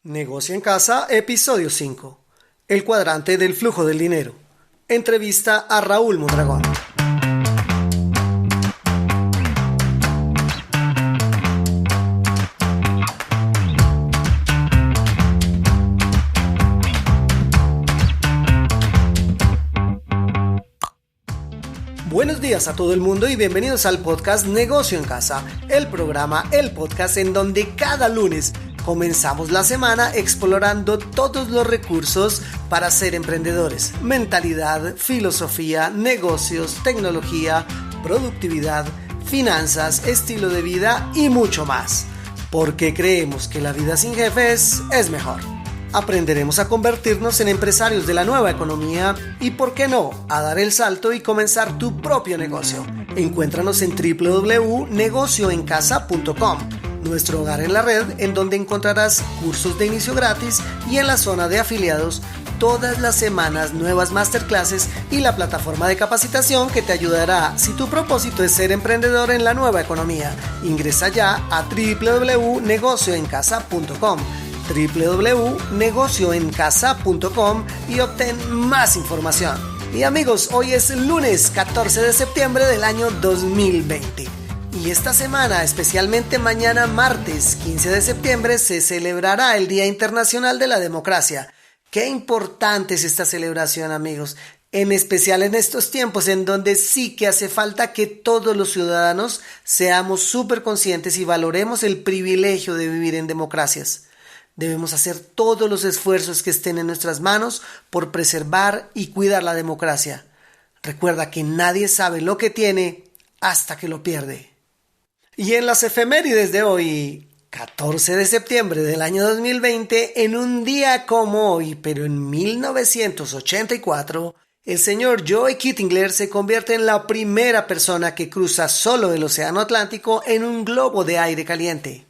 Negocio en Casa, episodio 5. El cuadrante del flujo del dinero. Entrevista a Raúl Mondragón. Buenos días a todo el mundo y bienvenidos al podcast Negocio en Casa, el podcast en donde cada lunes comenzamos la semana explorando todos los recursos para ser emprendedores: mentalidad, filosofía, negocios, tecnología, productividad, finanzas, estilo de vida y mucho más, porque creemos que la vida sin jefes es mejor. Aprenderemos a convertirnos en empresarios de la nueva economía y, ¿por qué no?, a dar el salto y comenzar tu propio negocio. Encuéntranos en www.negocioencasa.com, nuestro hogar en la red, en donde encontrarás cursos de inicio gratis y en la zona de afiliados todas las semanas nuevas masterclasses y la plataforma de capacitación que te ayudará si tu propósito es ser emprendedor en la nueva economía. Ingresa ya a www.negocioencasa.com www.negocioencasa.com y obtén más información. Y amigos, hoy es lunes 14 de septiembre del año 2020. Y esta semana, especialmente mañana martes 15 de septiembre, se celebrará el Día Internacional de la Democracia. Qué importante es esta celebración, amigos, en especial en estos tiempos en donde sí que hace falta que todos los ciudadanos seamos súper conscientes y valoremos el privilegio de vivir en democracias. Debemos hacer todos los esfuerzos que estén en nuestras manos por preservar y cuidar la democracia. Recuerda que nadie sabe lo que tiene hasta que lo pierde. Y en las efemérides de hoy, 14 de septiembre del año 2020, en un día como hoy, pero en 1984, el señor Joe Kittinger se convierte en la primera persona que cruza solo el Océano Atlántico en un globo de aire caliente.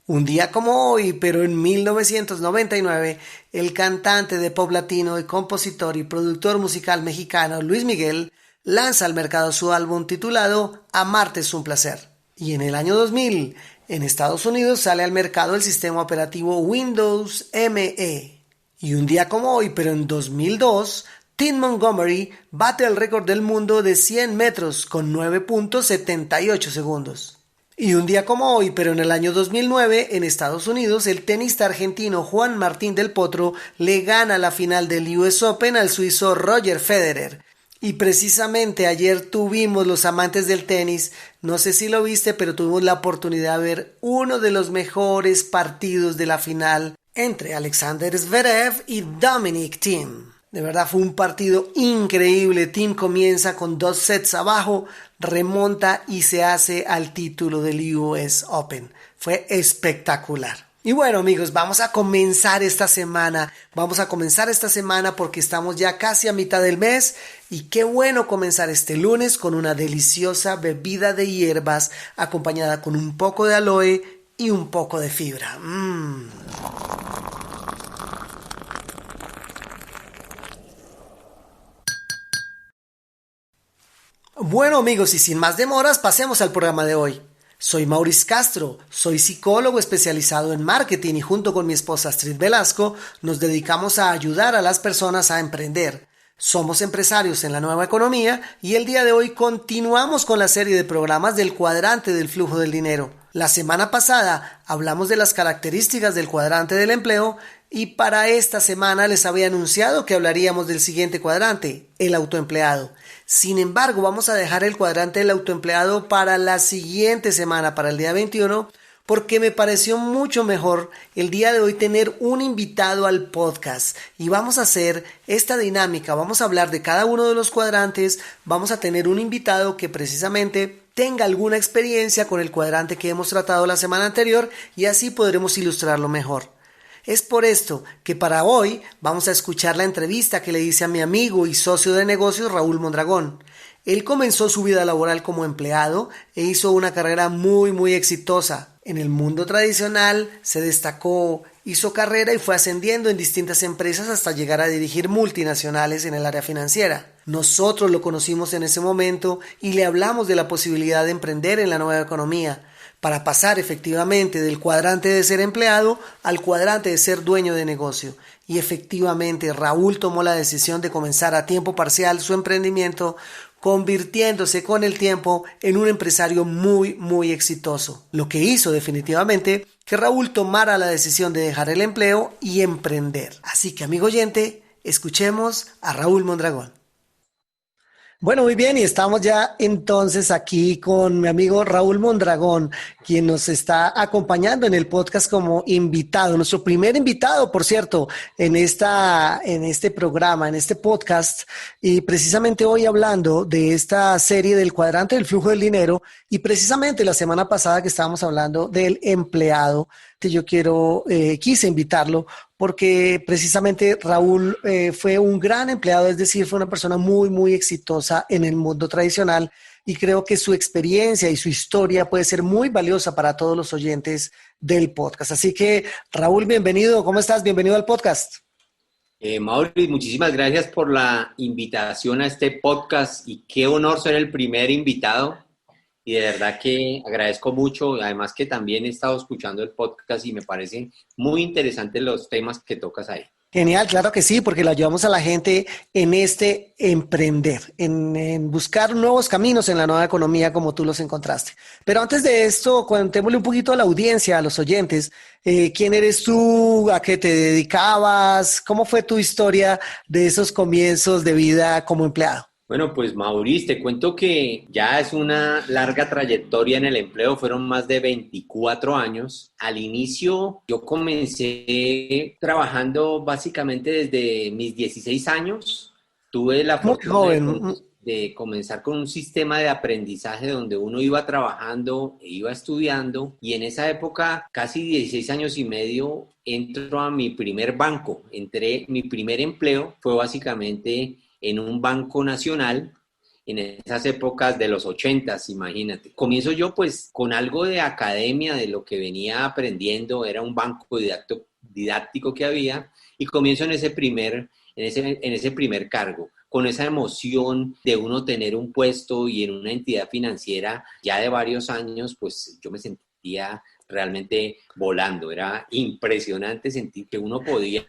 Un día como hoy, pero en 1999, el cantante de pop latino y compositor y productor musical mexicano Luis Miguel lanza al mercado su álbum titulado Amarte es un placer. Y en el año 2000, en Estados Unidos sale al mercado el sistema operativo Windows ME. Y un día como hoy, pero en 2002, Tim Montgomery bate el récord del mundo de 100 metros con 9.78 segundos. Y un día como hoy, pero en el año 2009, en Estados Unidos, el tenista argentino Juan Martín del Potro le gana la final del US Open al suizo Roger Federer. Y precisamente ayer tuvimos, los amantes del tenis, no sé si lo viste, pero tuvimos la oportunidad de ver uno de los mejores partidos de la final entre Alexander Zverev y Dominic Thiem. De verdad fue un partido increíble. Thiem comienza con 2 sets abajo, remonta y se hace al título del US Open. Fue espectacular. Y bueno, amigos, vamos a comenzar esta semana porque estamos ya casi a mitad del mes y qué bueno comenzar este lunes con una deliciosa bebida de hierbas acompañada con un poco de aloe y un poco de fibra. Bueno, amigos, y sin más demoras, pasemos al programa de hoy. Soy Maurice Castro, soy psicólogo especializado en marketing y junto con mi esposa Astrid Velasco nos dedicamos a ayudar a las personas a emprender. Somos empresarios en la nueva economía y el día de hoy continuamos con la serie de programas del cuadrante del flujo del dinero. La semana pasada hablamos de las características del cuadrante del empleo y para esta semana les había anunciado que hablaríamos del siguiente cuadrante, el autoempleado. Sin embargo, vamos a dejar el cuadrante del autoempleado para la siguiente semana, para el día 21, porque me pareció mucho mejor el día de hoy tener un invitado al podcast y vamos a hacer esta dinámica, vamos a hablar de cada uno de los cuadrantes, vamos a tener un invitado que precisamente tenga alguna experiencia con el cuadrante que hemos tratado la semana anterior y así podremos ilustrarlo mejor. Es por esto que para hoy vamos a escuchar la entrevista que le hice a mi amigo y socio de negocios Raúl Mondragón. Él comenzó su vida laboral como empleado e hizo una carrera muy exitosa. En el mundo tradicional se destacó, hizo carrera y fue ascendiendo en distintas empresas hasta llegar a dirigir multinacionales en el área financiera. Nosotros lo conocimos en ese momento y le hablamos de la posibilidad de emprender en la nueva economía. para pasar efectivamente del cuadrante de ser empleado al cuadrante de ser dueño de negocio. Y efectivamente Raúl tomó la decisión de comenzar a tiempo parcial su emprendimiento, convirtiéndose con el tiempo en un empresario muy exitoso, lo que hizo definitivamente que Raúl tomara la decisión de dejar el empleo y emprender. Así que, amigo oyente, escuchemos a Raúl Mondragón. Bueno, muy bien, y estamos ya entonces aquí con mi amigo Raúl Mondragón, quien nos está acompañando en el podcast como invitado, nuestro primer invitado, por cierto, en este programa, en este podcast, y precisamente hoy hablando de esta serie del cuadrante del flujo del dinero, y precisamente la semana pasada que estábamos hablando del empleado, que quise invitarlo porque precisamente Raúl fue un gran empleado, es decir, fue una persona muy exitosa en el mundo tradicional y creo que su experiencia y su historia puede ser muy valiosa para todos los oyentes del podcast. Así que, Raúl, bienvenido. ¿Cómo estás? Bienvenido al podcast. Mauri, muchísimas gracias por la invitación a este podcast y qué honor ser el primer invitado. Y de verdad que agradezco mucho, además que también he estado escuchando el podcast y me parecen muy interesantes los temas que tocas ahí. Genial, claro que sí, porque le ayudamos a la gente en este emprender, en buscar nuevos caminos en la nueva economía como tú los encontraste. Pero antes de esto, contémosle un poquito a la audiencia, a los oyentes, ¿quién eres tú? ¿A qué te dedicabas? ¿Cómo fue tu historia de esos comienzos de vida como empleado? Bueno, pues Maurice, te cuento que ya es una larga trayectoria en el empleo, fueron más de 24 años. Al inicio yo comencé trabajando básicamente desde mis 16 años. Tuve la Muy fortuna joven. de comenzar con un sistema de aprendizaje donde uno iba trabajando e iba estudiando y en esa época, casi 16 años y medio, entro a mi primer banco. Mi primer empleo fue básicamente en un banco nacional en esas épocas de los 80s, imagínate. Comienzo yo pues con algo de academia, de lo que venía aprendiendo, era un banco didáctico que había, y comienzo en ese primer cargo, con esa emoción de uno tener un puesto y en una entidad financiera ya de varios años, pues yo me sentía realmente volando. Era impresionante sentir que uno podía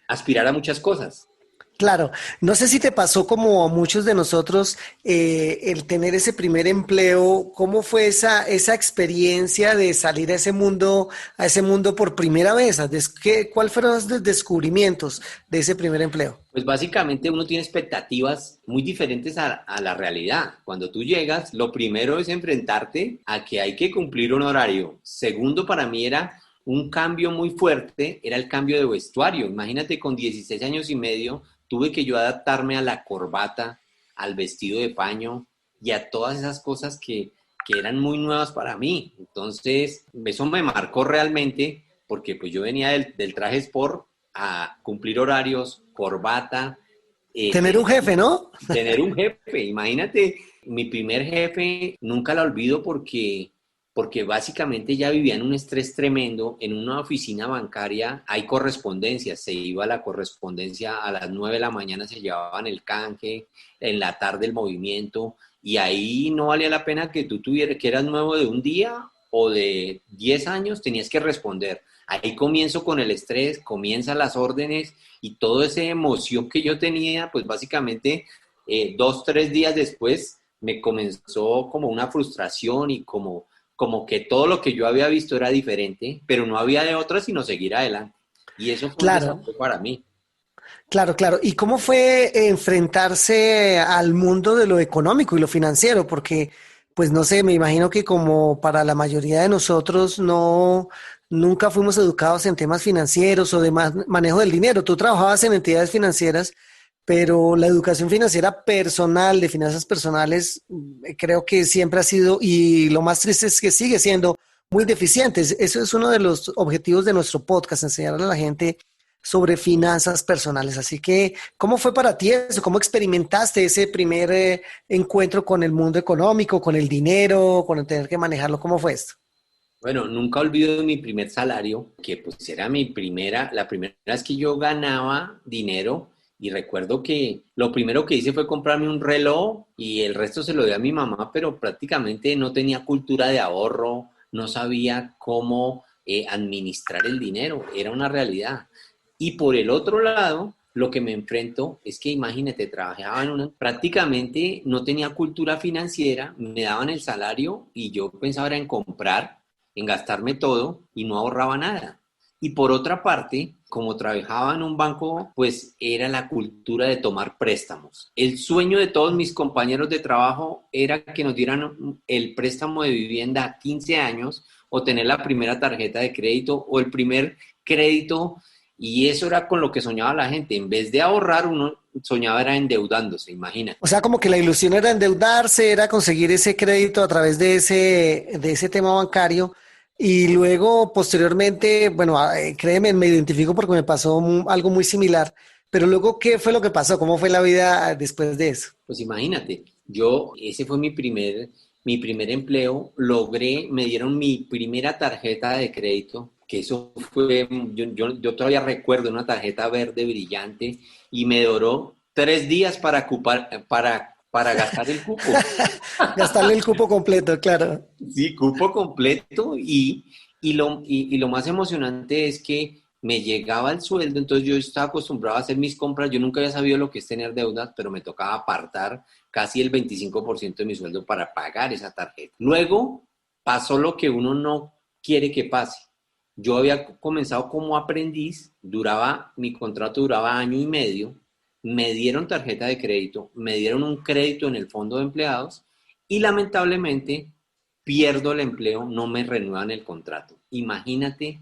aspirar a muchas cosas. Claro, no sé si te pasó como a muchos de nosotros el tener ese primer empleo, ¿cómo fue esa experiencia de salir a ese mundo por primera vez? ¿Cuáles fueron los descubrimientos de ese primer empleo? Pues básicamente uno tiene expectativas muy diferentes a la realidad. Cuando tú llegas, lo primero es enfrentarte a que hay que cumplir un horario. Segundo, para mí era un cambio muy fuerte, era el cambio de vestuario. Imagínate, con 16 años y medio, tuve que yo adaptarme a la corbata, al vestido de paño y a todas esas cosas que eran muy nuevas para mí. Entonces, eso me marcó realmente porque pues yo venía del traje sport a cumplir horarios, corbata, Tener un jefe, ¿no? tener un jefe. Imagínate, mi primer jefe, nunca la olvido porque básicamente ya vivía en un estrés tremendo. En una oficina bancaria hay correspondencia, se iba a la correspondencia a las 9 de la mañana, se llevaban el canje, en la tarde el movimiento, y ahí no valía la pena que tú tuvieras, que eras nuevo de un día o de 10 años, tenías que responder. Ahí comienzo con el estrés, comienzan las órdenes y toda esa emoción que yo tenía, pues básicamente 2, 3 días después me comenzó como una frustración y como que todo lo que yo había visto era diferente, pero no había de otra sino seguir adelante. Y eso fue un Claro, desafío para mí. claro. ¿Y cómo fue enfrentarse al mundo de lo económico y lo financiero? Porque, pues no sé, me imagino que como para la mayoría de nosotros nunca fuimos educados en temas financieros o de manejo del dinero. Tú trabajabas en entidades financieras, pero la educación financiera personal, de finanzas personales, creo que siempre ha sido, y lo más triste es que sigue siendo muy deficiente. Eso es uno de los objetivos de nuestro podcast, enseñarle a la gente sobre finanzas personales. Así que, ¿cómo fue para ti eso? ¿Cómo experimentaste ese primer encuentro con el mundo económico, con el dinero, con el tener que manejarlo? ¿Cómo fue esto? Bueno, nunca olvido mi primer salario, que pues era la primera vez que yo ganaba dinero Y recuerdo que lo primero que hice fue comprarme un reloj y el resto se lo di a mi mamá, pero prácticamente no tenía cultura de ahorro, no sabía cómo administrar el dinero, era una realidad. Y por el otro lado, lo que me enfrento es que imagínate, trabajaba en una, prácticamente no tenía cultura financiera, me daban el salario y yo pensaba era en comprar, en gastarme todo y no ahorraba nada. Y por otra parte, como trabajaba en un banco, pues era la cultura de tomar préstamos. El sueño de todos mis compañeros de trabajo era que nos dieran el préstamo de vivienda a 15 años o tener la primera tarjeta de crédito o el primer crédito, y eso era con lo que soñaba la gente. En vez de ahorrar, uno soñaba era endeudándose, imagina. O sea, como que la ilusión era endeudarse, era conseguir ese crédito a través de ese tema bancario. Y luego, posteriormente, bueno, créeme, me identifico porque me pasó algo muy similar. Pero luego, ¿qué fue lo que pasó? ¿Cómo fue la vida después de eso? Pues imagínate, ese fue mi primer empleo, me dieron mi primera tarjeta de crédito, que eso fue, yo todavía recuerdo una tarjeta verde brillante y me duró 3 días para gastar el cupo. Gastarle el cupo completo, claro. Sí, cupo completo y lo más emocionante es que me llegaba el sueldo, entonces yo estaba acostumbrado a hacer mis compras, yo nunca había sabido lo que es tener deudas, pero me tocaba apartar casi el 25% de mi sueldo para pagar esa tarjeta. Luego pasó lo que uno no quiere que pase. Yo había comenzado como aprendiz, mi contrato duraba año y medio, me dieron tarjeta de crédito, me dieron un crédito en el fondo de empleados y lamentablemente pierdo el empleo, no me renuevan el contrato. Imagínate,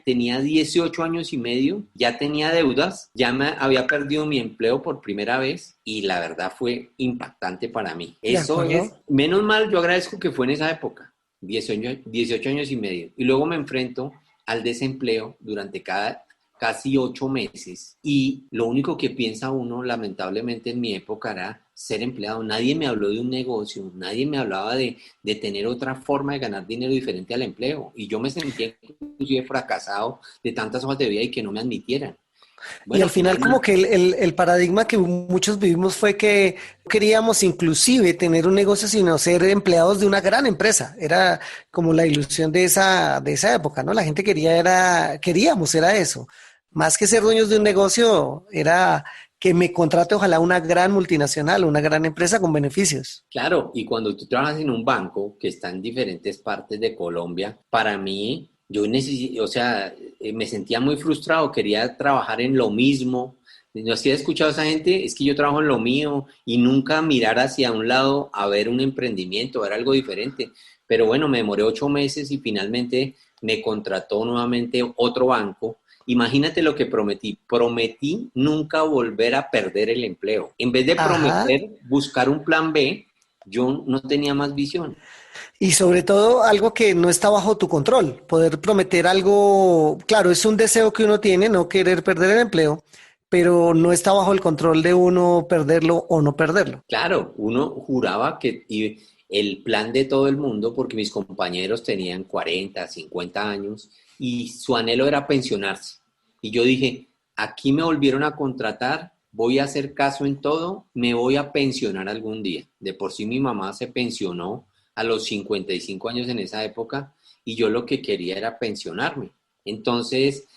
tenía 18 años y medio, ya tenía deudas, ya me había perdido mi empleo por primera vez y la verdad fue impactante para mí. ¿De Eso es, acuerdo? menos mal, yo agradezco que fue en esa época, 18 años y medio. Y luego me enfrento al desempleo durante casi 8 meses. Y lo único que piensa uno, lamentablemente en mi época, era ser empleado. Nadie me habló de un negocio, nadie me hablaba de tener otra forma de ganar dinero diferente al empleo. Y yo me sentía inclusive fracasado de tantas hojas de vida y que no me admitieran. Y al Bueno, final como que el paradigma que muchos vivimos fue que queríamos inclusive tener un negocio sino ser empleados de una gran empresa. Era como la ilusión de esa época, ¿no? La gente queríamos, era eso. Más que ser dueños de un negocio, era que me contrate ojalá una gran multinacional, una gran empresa con beneficios. claro, y cuando tú trabajas en un banco que está en diferentes partes de Colombia, para mí, o sea, me sentía muy frustrado, quería trabajar en lo mismo. No sé si has escuchado a esa gente, es que yo trabajo en lo mío y nunca mirar hacia un lado a ver un emprendimiento, a ver algo diferente. Pero bueno, me demoré 8 meses y finalmente me contrató nuevamente otro banco. Imagínate lo que prometí. Prometí nunca volver a perder el empleo. En vez de Ajá. prometer buscar un plan B, yo no tenía más visión. Y sobre todo algo que no está bajo tu control, poder prometer algo, claro, es un deseo que uno tiene, no querer perder el empleo, pero no está bajo el control de uno perderlo o no perderlo. Claro, uno juraba que el plan de todo el mundo, porque mis compañeros tenían 40, 50 años y su anhelo era pensionarse. Y yo dije, aquí me volvieron a contratar, voy a hacer caso en todo, me voy a pensionar algún día. De por sí mi mamá se pensionó a los 55 años en esa época y yo lo que quería era pensionarme. Entonces,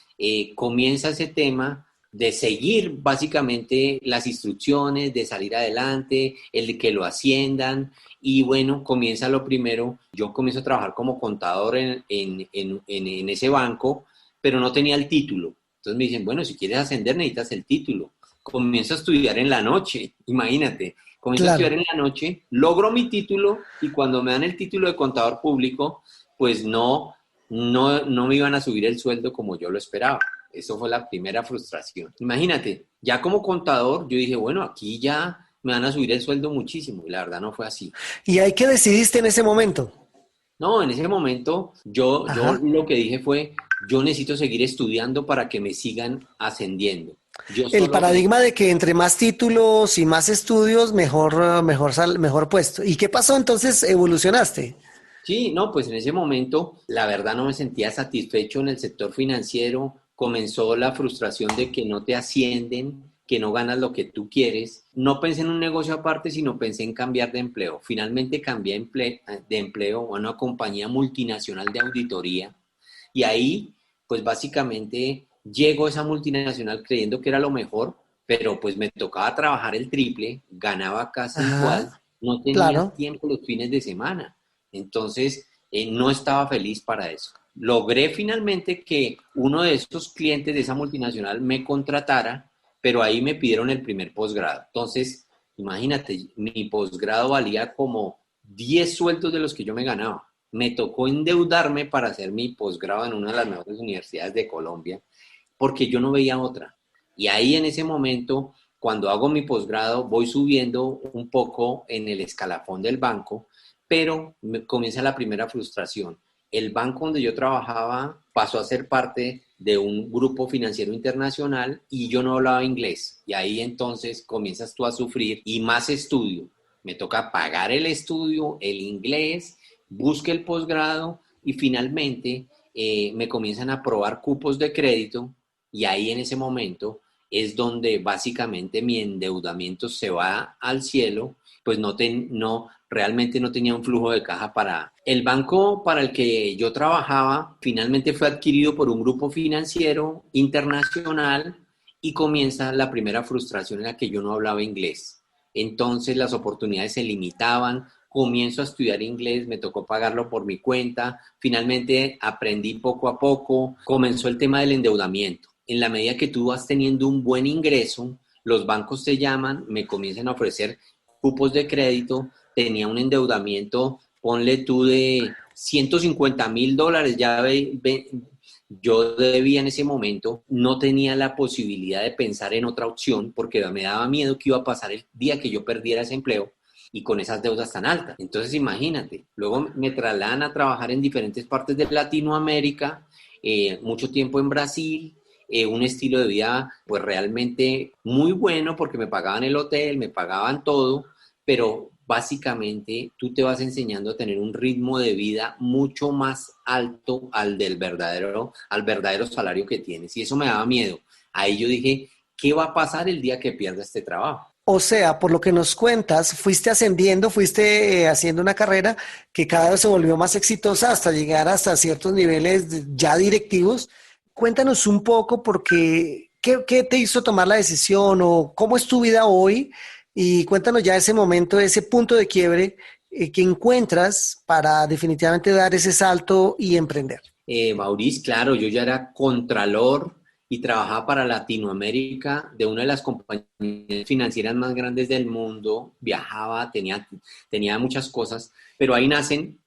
comienza ese tema de seguir básicamente las instrucciones, de salir adelante, el de que lo asciendan. Y bueno, comienza lo primero. Yo comienzo a trabajar como contador en ese banco, pero no tenía el título. Entonces me dicen, bueno, si quieres ascender necesitas el título. Comienzo a estudiar en la noche, imagínate. Comienzo a estudiar Claro. en la noche, logro mi título y cuando me dan el título de contador público, pues no me iban a subir el sueldo como yo lo esperaba. Eso fue la primera frustración. Imagínate, ya como contador, yo dije, bueno, aquí ya me van a subir el sueldo muchísimo. Y la verdad no fue así. ¿Y ahí qué decidiste en ese momento? No, en ese momento yo Ajá. lo que dije fue, yo necesito seguir estudiando para que me sigan ascendiendo. Yo El solo paradigma de que entre más títulos y más estudios, mejor puesto. ¿Y qué pasó entonces? ¿Evolucionaste? Sí, no, pues en ese momento la verdad no me sentía satisfecho en el sector financiero, comenzó la frustración de que no te ascienden que no ganas lo que tú quieres. No pensé en un negocio aparte, sino pensé en cambiar de empleo. Finalmente cambié de empleo a una compañía multinacional de auditoría y ahí, pues básicamente llego a esa multinacional creyendo que era lo mejor, pero pues me tocaba trabajar el triple, ganaba casi igual, Ajá, no tenía claro. tiempo los fines de semana. Entonces, no estaba feliz para eso. Logré finalmente que uno de esos clientes de esa multinacional me contratara, pero ahí me pidieron el primer posgrado. Entonces, imagínate, mi posgrado valía como 10 sueldos de los que yo me ganaba. Me tocó endeudarme para hacer mi posgrado en una de las mejores universidades de Colombia, porque yo no veía otra. Y ahí en ese momento, cuando hago mi posgrado, voy subiendo un poco en el escalafón del banco, pero me comienza la primera frustración. El banco donde yo trabajaba pasó a ser parte de un grupo financiero internacional y yo no hablaba inglés. Y ahí entonces comienzas tú a sufrir y más estudio. Me toca pagar el estudio, el inglés, busque el posgrado y finalmente me comienzan a aprobar cupos de crédito y ahí en ese momento es donde básicamente mi endeudamiento se va al cielo, pues realmente no tenía un flujo de caja para... El banco para el que yo trabajaba finalmente fue adquirido por un grupo financiero internacional y comienza la primera frustración en la que yo no hablaba inglés. Entonces las oportunidades se limitaban, comienzo a estudiar inglés, me tocó pagarlo por mi cuenta, finalmente aprendí poco a poco, comenzó el tema del endeudamiento. En la medida que tú vas teniendo un buen ingreso, los bancos te llaman, me comienzan a ofrecer cupos de crédito, tenía un endeudamiento, ponle tú de $150,000, yo debía en ese momento, no tenía la posibilidad de pensar en otra opción porque me daba miedo que iba a pasar el día que yo perdiera ese empleo y con esas deudas tan altas. Entonces imagínate, luego me trasladan a trabajar en diferentes partes de Latinoamérica, mucho tiempo en Brasil, un estilo de vida pues realmente muy bueno porque me pagaban el hotel, me pagaban todo, pero básicamente tú te vas enseñando a tener un ritmo de vida mucho más alto al verdadero salario que tienes. Y eso me daba miedo. Ahí yo dije, ¿qué va a pasar el día que pierda este trabajo? O sea, por lo que nos cuentas, fuiste ascendiendo, fuiste haciendo una carrera que cada vez se volvió más exitosa hasta llegar hasta ciertos niveles ya directivos. Cuéntanos un poco porque qué te hizo tomar la decisión o cómo es tu vida hoy y cuéntanos ya ese momento, ese punto de quiebre que encuentras para definitivamente dar ese salto y emprender. Maurice, claro, yo ya era contralor y trabajaba para Latinoamérica de una de las compañías financieras más grandes del mundo, viajaba, tenía muchas cosas, pero ahí nacen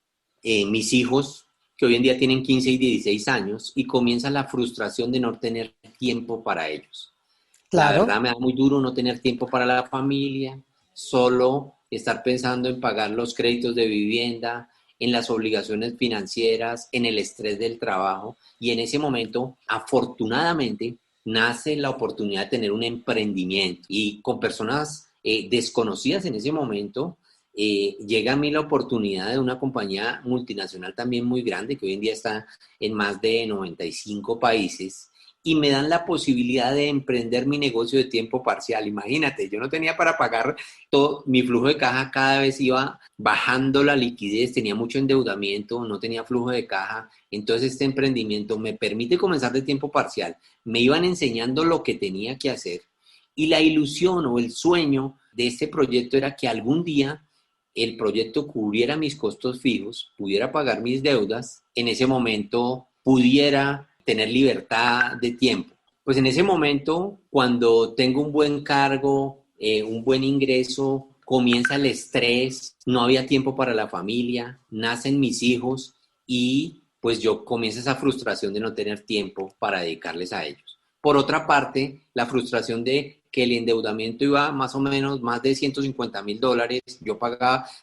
mis hijos, que hoy en día tienen 15 y 16 años, y comienza la frustración de no tener tiempo para ellos. La verdad Claro. me da muy duro no tener tiempo para la familia, solo estar pensando en pagar los créditos de vivienda, en las obligaciones financieras, en el estrés del trabajo. Y en ese momento, afortunadamente, nace la oportunidad de tener un emprendimiento. Y con personas desconocidas en ese momento, llega a mí la oportunidad de una compañía multinacional también muy grande, que hoy en día está en más de 95 países y me dan la posibilidad de emprender mi negocio de tiempo parcial. Imagínate, yo no tenía para pagar todo, mi flujo de caja cada vez iba bajando la liquidez, tenía mucho endeudamiento, no tenía flujo de caja, entonces este emprendimiento me permite comenzar de tiempo parcial. Me iban enseñando lo que tenía que hacer y la ilusión o el sueño de este proyecto era que algún día el proyecto cubriera mis costos fijos, pudiera pagar mis deudas, en ese momento pudiera tener libertad de tiempo. Pues en ese momento, cuando tengo un buen cargo, un buen ingreso, comienza el estrés, no había tiempo para la familia, nacen mis hijos y pues yo comienza esa frustración de no tener tiempo para dedicarles a ellos. Por otra parte, la frustración de que el endeudamiento iba más o menos más de $150,000, yo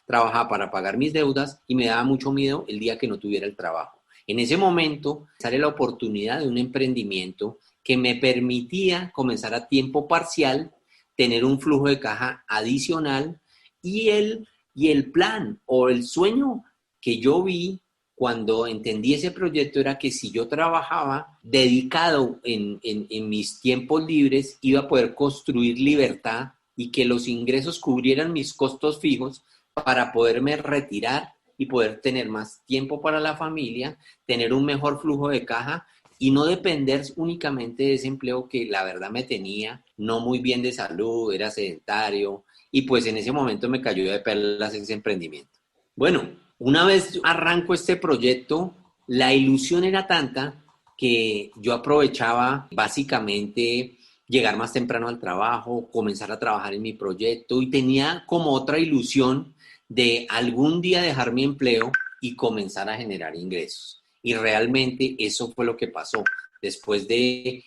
trabajaba para pagar mis deudas y me daba mucho miedo el día que no tuviera el trabajo. En ese momento sale la oportunidad de un emprendimiento que me permitía comenzar a tiempo parcial, tener un flujo de caja adicional y el plan o el sueño que yo vi cuando entendí ese proyecto era que si yo trabajaba dedicado en mis tiempos libres, iba a poder construir libertad y que los ingresos cubrieran mis costos fijos para poderme retirar y poder tener más tiempo para la familia, tener un mejor flujo de caja y no depender únicamente de ese empleo que la verdad me tenía no muy bien de salud, era sedentario y pues en ese momento me cayó de perlas ese emprendimiento. Bueno, una vez arranco este proyecto, la ilusión era tanta que yo aprovechaba básicamente llegar más temprano al trabajo, comenzar a trabajar en mi proyecto y tenía como otra ilusión de algún día dejar mi empleo y comenzar a generar ingresos. Y realmente eso fue lo que pasó. Después de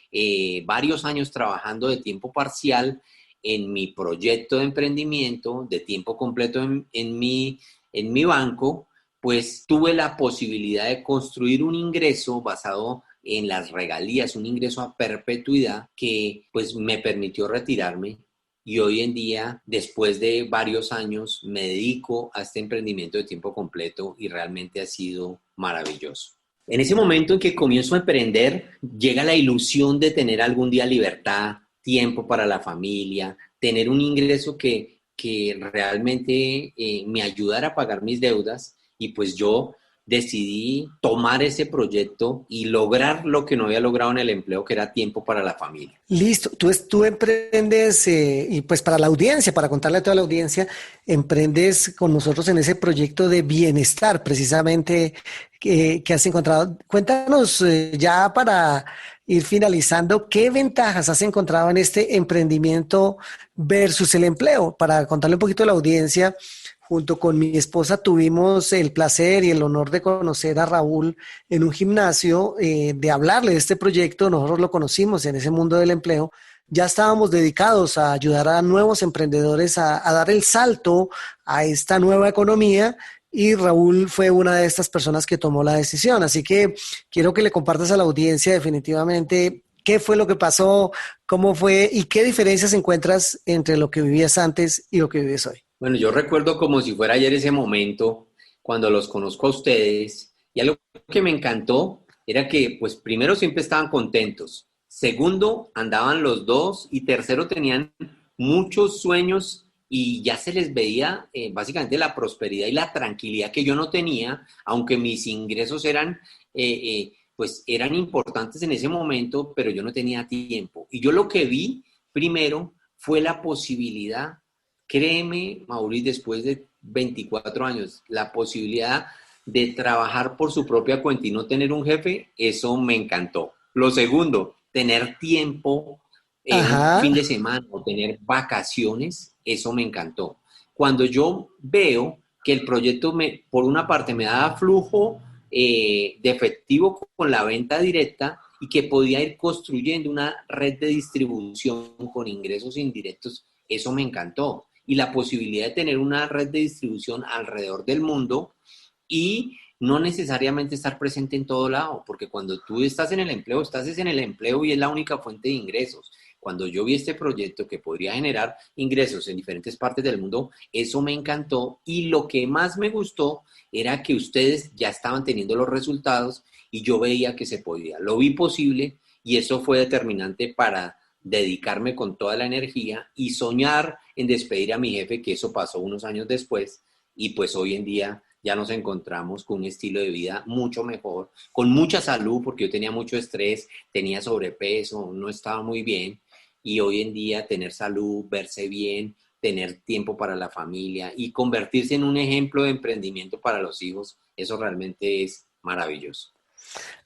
varios años trabajando de tiempo parcial en mi proyecto de emprendimiento, de tiempo completo en mi banco, pues tuve la posibilidad de construir un ingreso basado en las regalías, un ingreso a perpetuidad que pues me permitió retirarme y hoy en día, después de varios años, me dedico a este emprendimiento de tiempo completo y realmente ha sido maravilloso. En ese momento en que comienzo a emprender, llega la ilusión de tener algún día libertad, tiempo para la familia, tener un ingreso que realmente me ayudara a pagar mis deudas y pues yo decidí tomar ese proyecto y lograr lo que no había logrado en el empleo, que era tiempo para la familia. Listo, tú emprendes y pues para la audiencia, para contarle a toda la audiencia, emprendes con nosotros en ese proyecto de bienestar precisamente que has encontrado. Cuéntanos ya para ir finalizando, ¿qué ventajas has encontrado en este emprendimiento versus el empleo? Para contarle un poquito a la audiencia. Junto con mi esposa tuvimos el placer y el honor de conocer a Raúl en un gimnasio, de hablarle de este proyecto. Nosotros lo conocimos en ese mundo del empleo. Ya estábamos dedicados a ayudar a nuevos emprendedores a dar el salto a esta nueva economía y Raúl fue una de estas personas que tomó la decisión. Así que quiero que le compartas a la audiencia definitivamente qué fue lo que pasó, cómo fue y qué diferencias encuentras entre lo que vivías antes y lo que vives hoy. Bueno, yo recuerdo como si fuera ayer ese momento cuando los conozco a ustedes y algo que me encantó era que pues primero siempre estaban contentos, segundo andaban los dos y tercero tenían muchos sueños y ya se les veía básicamente la prosperidad y la tranquilidad que yo no tenía, aunque mis ingresos pues eran importantes en ese momento, pero yo no tenía tiempo. Y yo lo que vi primero fue la posibilidad. Créeme, Mauricio, después de 24 años, la posibilidad de trabajar por su propia cuenta y no tener un jefe, eso me encantó. Lo segundo, tener tiempo en un Ajá. fin de semana o tener vacaciones, eso me encantó. Cuando yo veo que el proyecto por una parte me daba flujo de efectivo con la venta directa y que podía ir construyendo una red de distribución con ingresos indirectos, eso me encantó. Y la posibilidad de tener una red de distribución alrededor del mundo y no necesariamente estar presente en todo lado, porque cuando tú estás en el empleo, estás en el empleo y es la única fuente de ingresos. Cuando yo vi este proyecto que podría generar ingresos en diferentes partes del mundo, eso me encantó y lo que más me gustó era que ustedes ya estaban teniendo los resultados y yo veía que se podía. Lo vi posible y eso fue determinante para dedicarme con toda la energía y soñar en despedir a mi jefe, que eso pasó unos años después, y pues hoy en día ya nos encontramos con un estilo de vida mucho mejor, con mucha salud, porque yo tenía mucho estrés, tenía sobrepeso, no estaba muy bien, y hoy en día tener salud, verse bien, tener tiempo para la familia y convertirse en un ejemplo de emprendimiento para los hijos, eso realmente es maravilloso.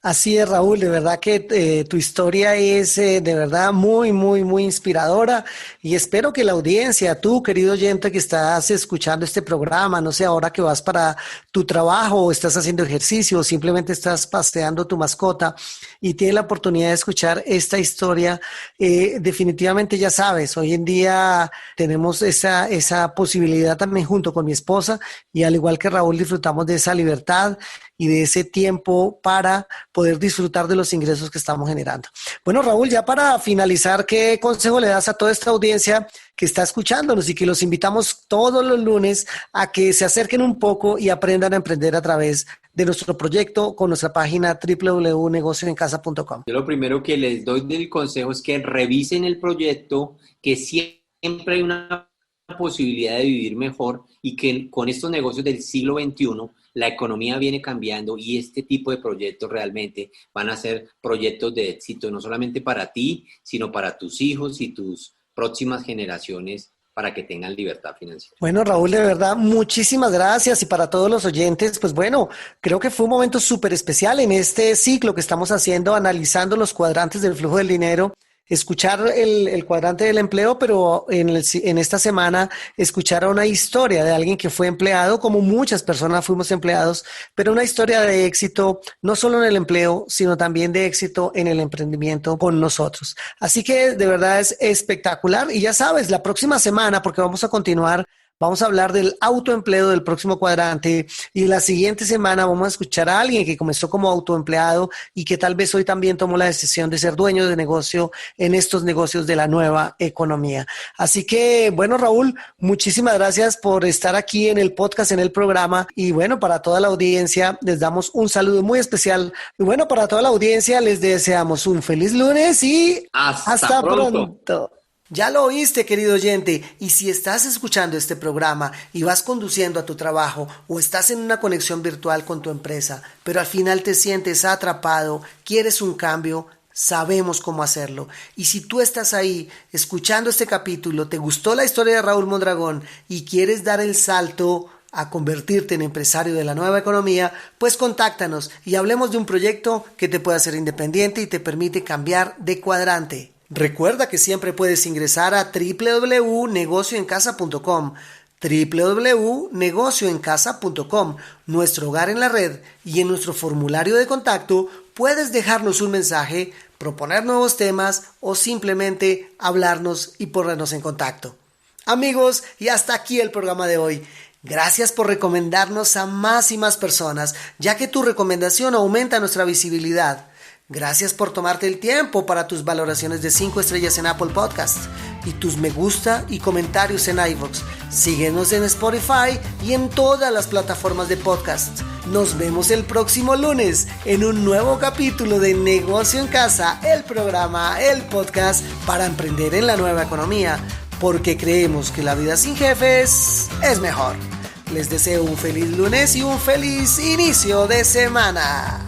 Así es, Raúl, de verdad que tu historia es de verdad muy, muy, muy inspiradora y espero que la audiencia, tú, querido oyente que estás escuchando este programa, no sé, ahora que vas para tu trabajo o estás haciendo ejercicio o simplemente estás paseando tu mascota y tienes la oportunidad de escuchar esta historia, definitivamente ya sabes, hoy en día tenemos esa posibilidad también junto con mi esposa y al igual que Raúl disfrutamos de esa libertad y de ese tiempo para poder disfrutar de los ingresos que estamos generando. Bueno, Raúl, ya para finalizar, ¿qué consejo le das a toda esta audiencia que está escuchándonos y que los invitamos todos los lunes a que se acerquen un poco y aprendan a emprender a través de nuestro proyecto con nuestra página www.negocioencasa.com. Yo lo primero que les doy del consejo es que revisen el proyecto, que siempre hay una posibilidad de vivir mejor y que con estos negocios del siglo XXI la economía viene cambiando y este tipo de proyectos realmente van a ser proyectos de éxito, no solamente para ti, sino para tus hijos y tus próximas generaciones, para que tengan libertad financiera. Bueno, Raúl, de verdad, muchísimas gracias. Y para todos los oyentes, pues bueno, creo que fue un momento súper especial en este ciclo que estamos haciendo, analizando los cuadrantes del flujo del dinero. Escuchar el cuadrante del empleo, pero en esta semana escuchar una historia de alguien que fue empleado, como muchas personas fuimos empleados, pero una historia de éxito, no solo en el empleo, sino también de éxito en el emprendimiento con nosotros. Así que de verdad es espectacular. Y ya sabes, la próxima semana, porque vamos a continuar, vamos a hablar del autoempleo del próximo cuadrante y la siguiente semana vamos a escuchar a alguien que comenzó como autoempleado y que tal vez hoy también tomó la decisión de ser dueño de negocio en estos negocios de la nueva economía. Así que, bueno, Raúl, muchísimas gracias por estar aquí en el podcast, en el programa. Y bueno, para toda la audiencia les damos un saludo muy especial. Y bueno, para toda la audiencia les deseamos un feliz lunes y hasta pronto. Ya lo oíste, querido oyente, y si estás escuchando este programa y vas conduciendo a tu trabajo o estás en una conexión virtual con tu empresa, pero al final te sientes atrapado, quieres un cambio, sabemos cómo hacerlo. Y si tú estás ahí escuchando este capítulo, te gustó la historia de Raúl Mondragón y quieres dar el salto a convertirte en empresario de la nueva economía, pues contáctanos y hablemos de un proyecto que te pueda hacer independiente y te permite cambiar de cuadrante. Recuerda que siempre puedes ingresar a www.negocioencasa.com, www.negocioencasa.com, nuestro hogar en la red, y en nuestro formulario de contacto puedes dejarnos un mensaje, proponer nuevos temas o simplemente hablarnos y ponernos en contacto. Amigos, y hasta aquí el programa de hoy. Gracias por recomendarnos a más y más personas, ya que tu recomendación aumenta nuestra visibilidad. Gracias por tomarte el tiempo para tus valoraciones de 5 estrellas en Apple Podcasts y tus me gusta y comentarios en iVoox. Síguenos en Spotify y en todas las plataformas de podcast. Nos vemos el próximo lunes en un nuevo capítulo de Negocio en Casa, el programa, el podcast para emprender en la nueva economía, porque creemos que la vida sin jefes es mejor. Les deseo un feliz lunes y un feliz inicio de semana.